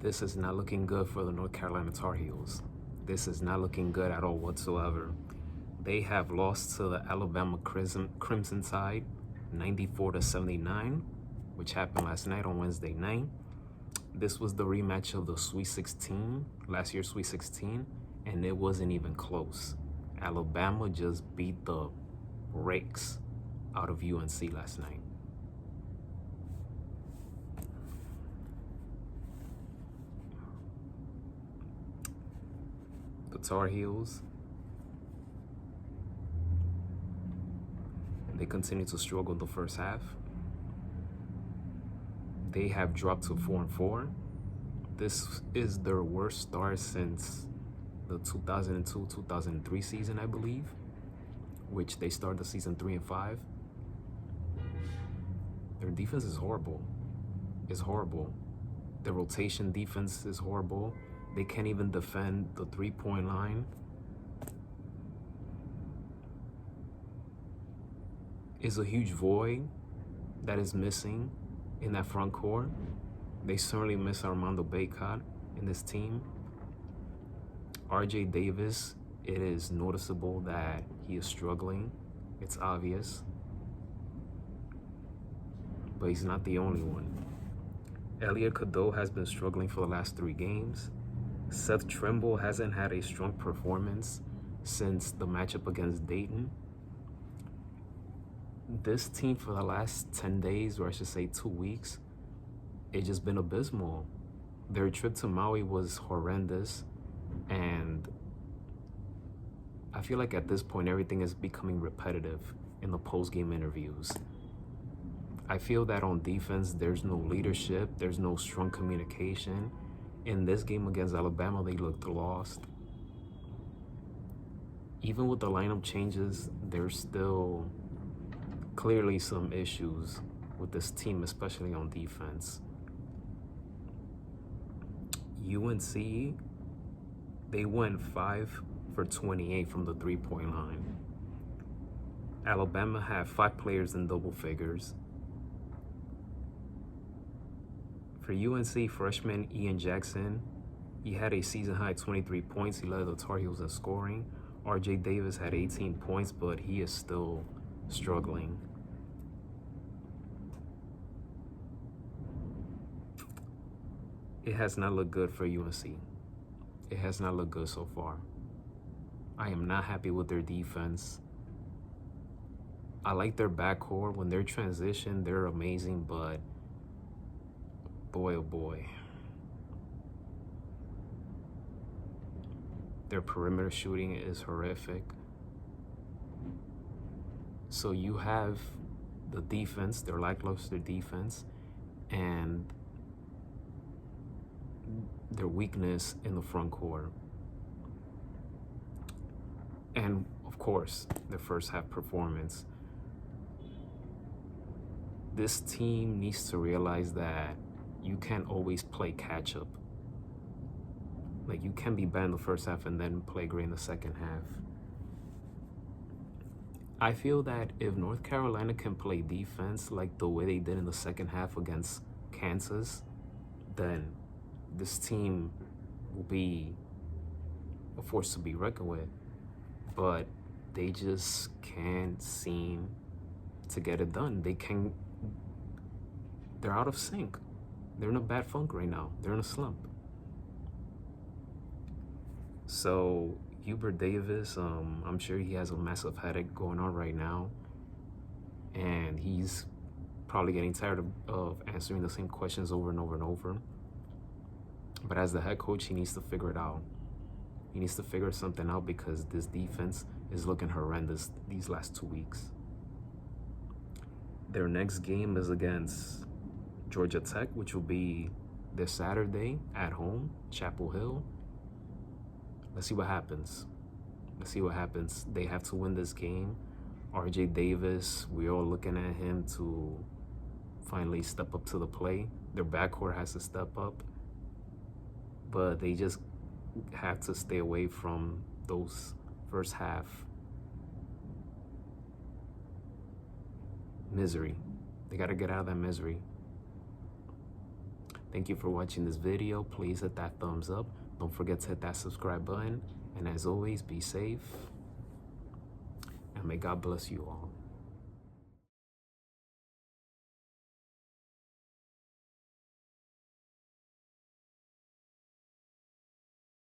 This is not looking good for the North Carolina Tar Heels. This is not looking good at all whatsoever. They have lost to the Alabama Crimson Tide 94-79, which happened last night on Wednesday night. This was the rematch of the Sweet 16, last year's Sweet 16, and it wasn't even close. Alabama just beat the brakes out of UNC last night. The Tar Heels, they continue to struggle in the first half. They have dropped to 4-4. This is their worst start since the 2002-2003 season, I believe, which they started the season 3-5. Their defense is horrible. It's horrible. The rotation defense is horrible. They can't even defend the three-point line. It's a huge void that is missing in that front court. They certainly miss Armando Bacot in this team. RJ Davis, it is noticeable that he is struggling. It's obvious. But he's not the only one. Elliot Cadeau has been struggling for the last 3 games. Seth Trimble hasn't had a strong performance since the matchup against Dayton. This team for the last 10 days, or I should say 2 weeks, it's just been abysmal. Their trip to Maui was horrendous, and I feel like at this point everything is becoming repetitive in the post-game interviews. I feel that on defense there's no leadership, there's no strong communication. In this game against Alabama, they looked lost. Even with the lineup changes, there's still clearly some issues with this team, especially on defense. UNC, they went 5 for 28 from the three-point line. Alabama had 5 players in double figures. For UNC, freshman Ian Jackson, he had a season-high 23 points. He led the Tar Heels in scoring. RJ Davis had 18 points, but he is still struggling. It has not looked good for UNC. It has not looked good so far. I am not happy with their defense. I like their backcourt. When they're transition, they're amazing, but boy, oh boy. Their perimeter shooting is horrific. So you have the defense, their lackluster defense, and their weakness in the front court. And of course, their first half performance. This team needs to realize that you can't always play catch up. Like, you can be bad in the first half and then play great in the second half. I feel that if North Carolina can play defense like the way they did in the second half against Kansas, then this team will be a force to be reckoned with. But they just can't seem to get it done. They're out of sync. They're in a bad funk right now. They're in a slump. So Hubert Davis, I'm sure he has a massive headache going on right now. And he's probably getting tired of answering the same questions over and over and over. But as the head coach, he needs to figure it out. He needs to figure something out because this defense is looking horrendous these last 2 weeks. Their next game is against Georgia Tech, which will be this Saturday at home, Chapel Hill. Let's see what happens. Let's see what happens. They have to win this game. RJ Davis, we're all looking at him to finally step up to the plate. Their backcourt has to step up. But they just have to stay away from those first half misery. They got to get out of that misery. Thank you for watching this video. Please hit that thumbs up. Don't forget to hit that subscribe button. And as always, be safe. And may God bless you all.